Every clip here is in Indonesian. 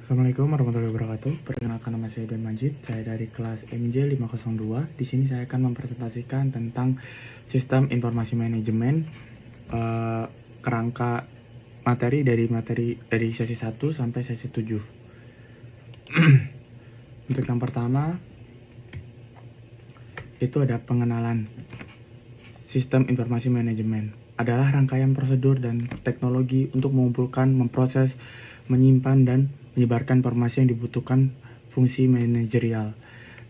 Assalamualaikum warahmatullahi wabarakatuh. Perkenalkan, nama saya Don Majid. Saya dari kelas MJ 502. Di sini saya akan mempresentasikan tentang sistem informasi manajemen, kerangka materi dari sesi 1 sampai sesi 7. Untuk yang pertama itu ada pengenalan. Sistem informasi manajemen adalah rangkaian prosedur dan teknologi untuk mengumpulkan, memproses, menyimpan, dan menyebarkan informasi yang dibutuhkan fungsi manajerial.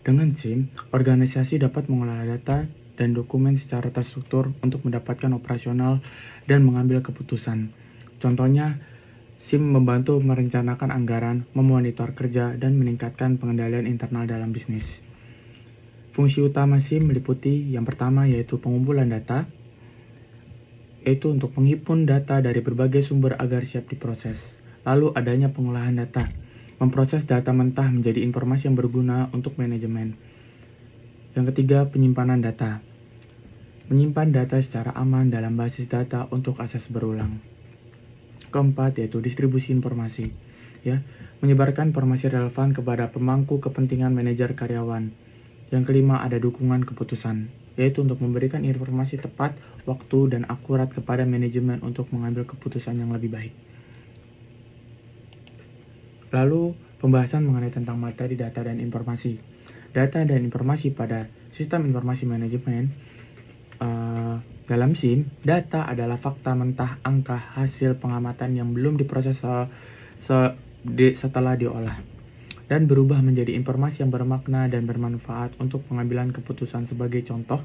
Dengan SIM, organisasi dapat mengelola data dan dokumen secara terstruktur untuk mendapatkan operasional dan mengambil keputusan. Contohnya, SIM membantu merencanakan anggaran, memonitor kerja, dan meningkatkan pengendalian internal dalam bisnis. Fungsi utama SIM meliputi yang pertama yaitu pengumpulan data, yaitu untuk menghimpun data dari berbagai sumber agar siap diproses. Lalu adanya pengolahan data, memproses data mentah menjadi informasi yang berguna untuk manajemen. Yang ketiga, penyimpanan data, menyimpan data secara aman dalam basis data untuk akses berulang. Keempat, yaitu distribusi informasi, menyebarkan informasi relevan kepada pemangku kepentingan manajer karyawan. Yang kelima, ada dukungan keputusan, yaitu untuk memberikan informasi tepat, waktu, dan akurat kepada manajemen untuk mengambil keputusan yang lebih baik. Lalu, pembahasan mengenai tentang materi data dan informasi. Data dan informasi pada sistem informasi manajemen. Dalam SIM, data adalah fakta mentah, angka, hasil pengamatan yang belum diproses setelah diolah, dan berubah menjadi informasi yang bermakna dan bermanfaat untuk pengambilan keputusan. Sebagai contoh,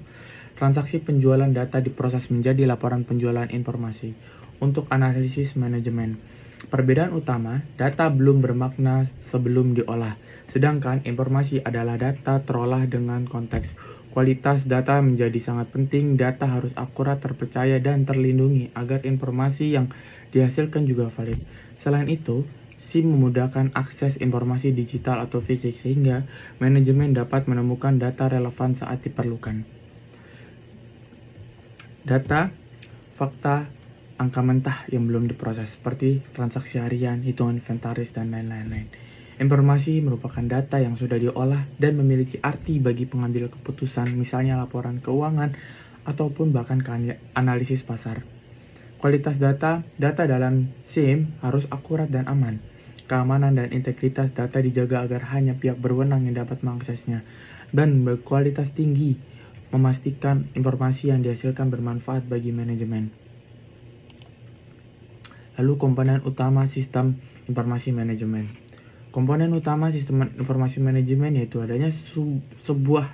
transaksi penjualan data diproses menjadi laporan penjualan informasi untuk analisis manajemen. Perbedaan utama, data belum bermakna sebelum diolah, sedangkan informasi adalah data terolah dengan konteks. Kualitas data menjadi sangat penting, data harus akurat, terpercaya, dan terlindungi agar informasi yang dihasilkan juga valid. Selain itu, SIM memudahkan akses informasi digital atau fisik sehingga manajemen dapat menemukan data relevan saat diperlukan. Data, fakta, angka mentah yang belum diproses seperti transaksi harian, hitungan inventaris, dan lain-lain. Informasi merupakan data yang sudah diolah dan memiliki arti bagi pengambil keputusan, misalnya laporan keuangan ataupun bahkan analisis pasar. Kualitas data dalam SIM harus akurat dan aman. Keamanan dan integritas data dijaga agar hanya pihak berwenang yang dapat mengaksesnya, dan berkualitas tinggi, memastikan informasi yang dihasilkan bermanfaat bagi manajemen. Lalu, komponen utama sistem informasi manajemen. Komponen utama sistem informasi manajemen yaitu adanya sebuah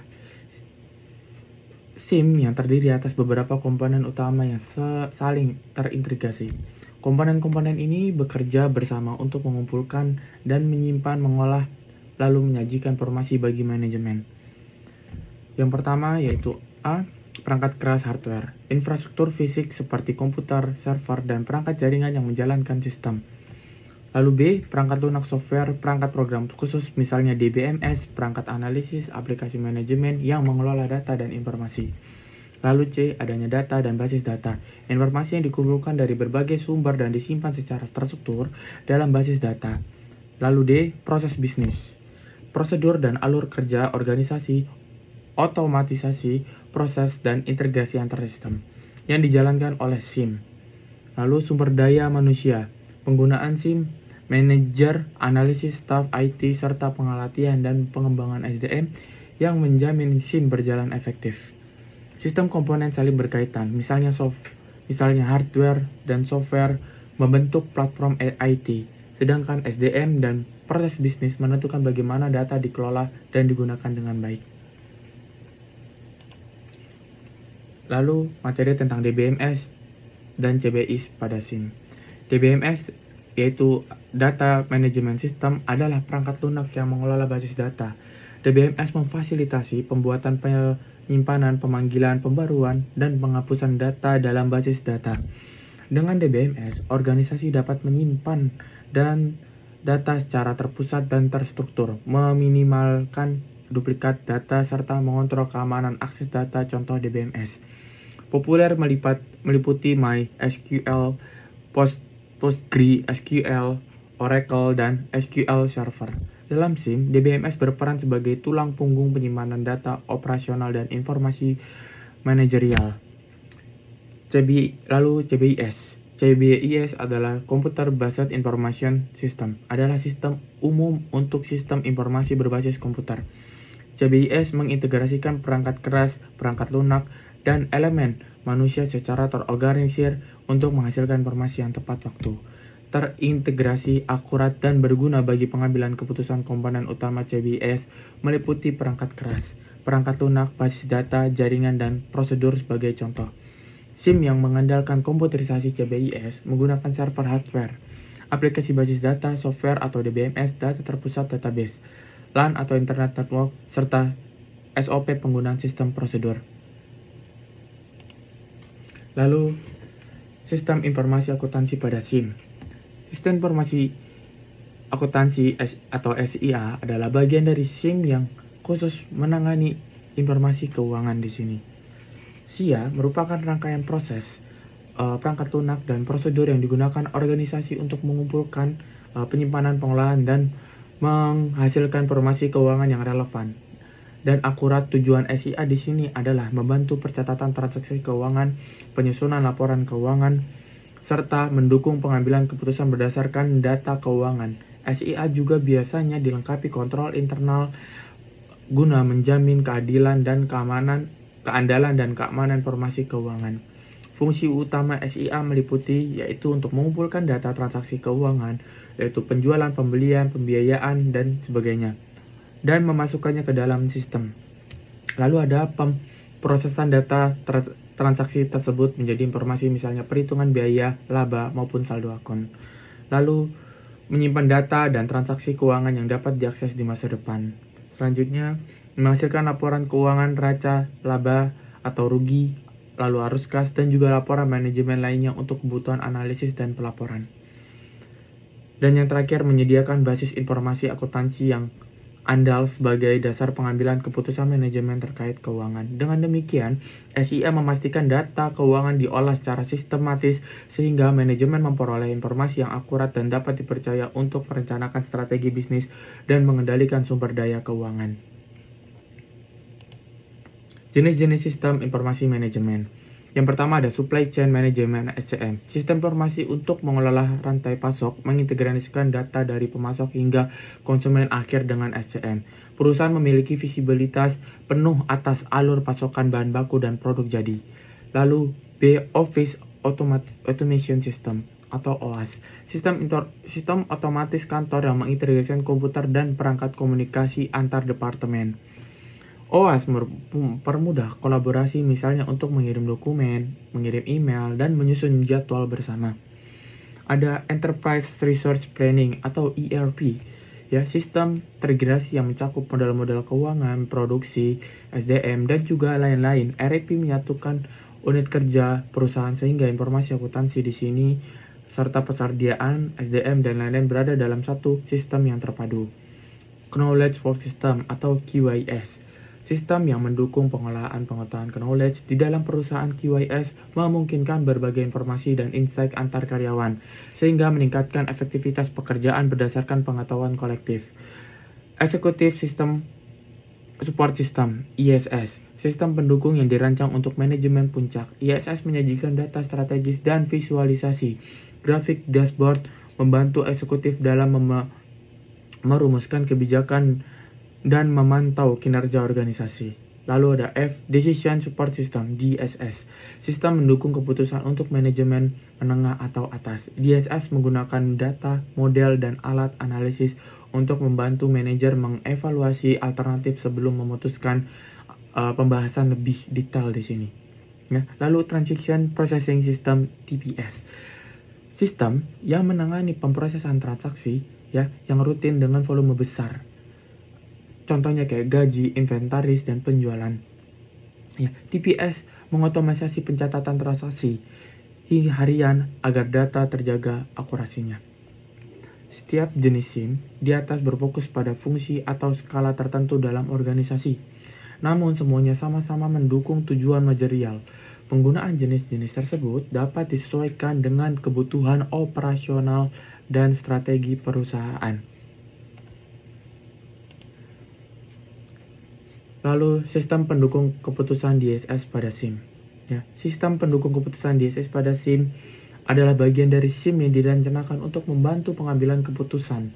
SIM yang terdiri atas beberapa komponen utama yang saling terintegrasi. Komponen-komponen ini bekerja bersama untuk mengumpulkan dan menyimpan, mengolah, lalu menyajikan informasi bagi manajemen. Yang pertama yaitu A. Perangkat keras hardware, infrastruktur fisik seperti komputer, server, dan perangkat jaringan yang menjalankan sistem. Lalu B. Perangkat lunak software, perangkat program khusus misalnya DBMS, perangkat analisis, aplikasi manajemen yang mengelola data dan informasi. Lalu C. Adanya data dan basis data, informasi yang dikumpulkan dari berbagai sumber dan disimpan secara terstruktur dalam basis data. Lalu D. Proses bisnis, prosedur dan alur kerja organisasi, otomatisasi, proses, dan integrasi antar sistem yang dijalankan oleh SIM. Lalu sumber daya manusia, penggunaan SIM, manajer, analisis, staf IT, serta pengelatihan dan pengembangan SDM yang menjamin SIM berjalan efektif. Sistem komponen saling berkaitan, misalnya hardware dan software membentuk platform IT, sedangkan SDM dan proses bisnis menentukan bagaimana data dikelola dan digunakan dengan baik. Lalu, materi tentang DBMS dan CBI pada SIM. DBMS yaitu Data Management System adalah perangkat lunak yang mengelola basis data. DBMS memfasilitasi pembuatan, penyimpanan, pemanggilan, pembaruan, dan penghapusan data dalam basis data. Dengan DBMS, organisasi dapat menyimpan dan data secara terpusat dan terstruktur, meminimalkan duplikat data, serta mengontrol keamanan akses data. Contoh DBMS populer meliputi MySQL, PostgreSQL, Oracle, dan SQL Server. Dalam SIM, DBMS berperan sebagai tulang punggung penyimpanan data operasional dan informasi manajerial. Lalu CBIS. CBIS adalah Computer Based Information System, adalah sistem umum untuk sistem informasi berbasis komputer. CBIS mengintegrasikan perangkat keras, perangkat lunak, dan elemen manusia secara terorganisir untuk menghasilkan informasi yang tepat waktu, terintegrasi, akurat, dan berguna bagi pengambilan keputusan. Komponen utama CBIS meliputi perangkat keras, perangkat lunak, basis data, jaringan, dan prosedur sebagai contoh. SIM yang mengandalkan komputerisasi CBIS menggunakan server hardware, aplikasi basis data, software atau DBMS, data terpusat database, LAN atau Internet Network, serta SOP penggunaan sistem prosedur. Lalu, sistem informasi akuntansi pada SIM. Sistem informasi akuntansi atau SIA adalah bagian dari SIM yang khusus menangani informasi keuangan di sini. SIA merupakan rangkaian proses, perangkat lunak, dan prosedur yang digunakan organisasi untuk mengumpulkan, penyimpanan, pengolahan, dan menghasilkan informasi keuangan yang relevan dan akurat. Tujuan SIA di sini adalah membantu percatatan transaksi keuangan, penyusunan laporan keuangan, serta mendukung pengambilan keputusan berdasarkan data keuangan. SIA juga biasanya dilengkapi kontrol internal guna menjamin keadilan dan keandalan dan keamanan informasi keuangan. Fungsi utama SIA meliputi yaitu untuk mengumpulkan data transaksi keuangan, yaitu penjualan, pembelian, pembiayaan, dan sebagainya, dan memasukkannya ke dalam sistem. Lalu ada pemrosesan data transaksi tersebut menjadi informasi, misalnya perhitungan biaya, laba, maupun saldo akun. Lalu menyimpan data dan transaksi keuangan yang dapat diakses di masa depan. Selanjutnya, menghasilkan laporan keuangan raca, laba atau rugi, lalu arus kas, dan juga laporan manajemen lainnya untuk kebutuhan analisis dan pelaporan. Dan yang terakhir, menyediakan basis informasi akuntansi yang andal sebagai dasar pengambilan keputusan manajemen terkait keuangan. Dengan demikian, SIA memastikan data keuangan diolah secara sistematis sehingga manajemen memperoleh informasi yang akurat dan dapat dipercaya untuk merencanakan strategi bisnis dan mengendalikan sumber daya keuangan. Jenis-jenis sistem informasi manajemen. Yang pertama ada Supply Chain Management (SCM). Sistem informasi untuk mengelola rantai pasok, mengintegrasikan data dari pemasok hingga konsumen akhir dengan SCM. Perusahaan memiliki visibilitas penuh atas alur pasokan bahan baku dan produk jadi. Lalu B. Office Automation System atau OAS. Sistem otomatis kantor yang mengintegrasikan komputer dan perangkat komunikasi antar departemen. OAS mempermudah kolaborasi, misalnya untuk mengirim dokumen, mengirim email, dan menyusun jadwal bersama. Ada Enterprise Resource Planning atau ERP, ya, sistem terintegrasi yang mencakup model-model keuangan, produksi, SDM, dan juga lain-lain. ERP menyatukan unit kerja perusahaan sehingga informasi akuntansi di sini serta persediaan SDM dan lain-lain berada dalam satu sistem yang terpadu. Knowledge Work System atau QIS. Sistem yang mendukung pengolahan pengetahuan knowledge di dalam perusahaan. QIS memungkinkan berbagai informasi dan insight antar karyawan, sehingga meningkatkan efektivitas pekerjaan berdasarkan pengetahuan kolektif. Executive System Support System (ISS). Sistem pendukung yang dirancang untuk manajemen puncak. ISS menyajikan data strategis dan visualisasi. Grafik dashboard membantu eksekutif dalam merumuskan kebijakan dan memantau kinerja organisasi. Lalu ada F. Decision Support System (DSS). Sistem mendukung keputusan untuk manajemen menengah atau atas. DSS menggunakan data, model, dan alat analisis untuk membantu manajer mengevaluasi alternatif sebelum memutuskan. Pembahasan lebih detail di sini. Ya. Lalu Transaction Processing System (TPS). Sistem yang menangani pemrosesan transaksi, ya, yang rutin dengan volume besar. Contohnya kayak gaji, inventaris, dan penjualan. Ya, TPS mengotomatisasi pencatatan transaksi hingga harian agar data terjaga akurasinya. Setiap jenis SIM di atas berfokus pada fungsi atau skala tertentu dalam organisasi. Namun semuanya sama-sama mendukung tujuan manajerial. Penggunaan jenis-jenis tersebut dapat disesuaikan dengan kebutuhan operasional dan strategi perusahaan. Lalu, sistem pendukung keputusan DSS pada SIM. Ya, sistem pendukung keputusan DSS pada SIM adalah bagian dari SIM yang direncanakan untuk membantu pengambilan keputusan.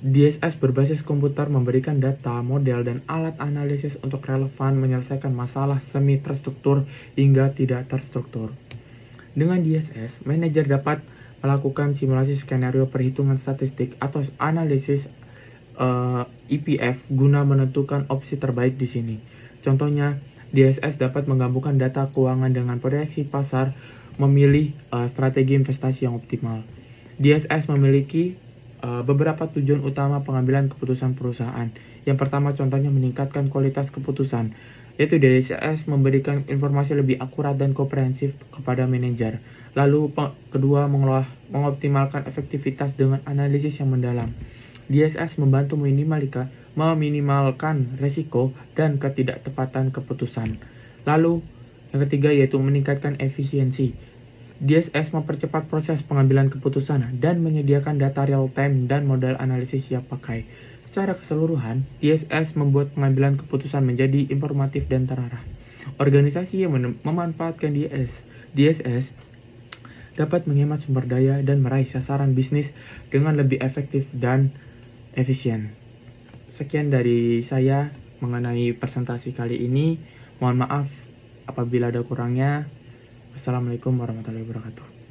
DSS berbasis komputer memberikan data, model, dan alat analisis untuk relevan menyelesaikan masalah semi terstruktur hingga tidak terstruktur. Dengan DSS, manajer dapat melakukan simulasi skenario perhitungan statistik atau analisis EPF guna menentukan opsi terbaik di sini. Contohnya, DSS dapat menggabungkan data keuangan dengan proyeksi pasar, memilih strategi investasi yang optimal. DSS memiliki beberapa tujuan utama pengambilan keputusan perusahaan. Yang pertama, contohnya meningkatkan kualitas keputusan, yaitu DSS memberikan informasi lebih akurat dan komprehensif kepada manajer. Lalu, kedua, mengoptimalkan efektivitas dengan analisis yang mendalam. DSS membantu meminimalkan resiko dan ketidaktepatan keputusan. Lalu, yang ketiga yaitu meningkatkan efisiensi. DSS mempercepat proses pengambilan keputusan dan menyediakan data real-time dan model analisis siap pakai. Secara keseluruhan, DSS membuat pengambilan keputusan menjadi informatif dan terarah. Organisasi yang memanfaatkan DSS dapat menghemat sumber daya dan meraih sasaran bisnis dengan lebih efektif dan efisien. Sekian dari saya mengenai presentasi kali ini. Mohon maaf apabila ada kurangnya. Wassalamualaikum warahmatullahi wabarakatuh.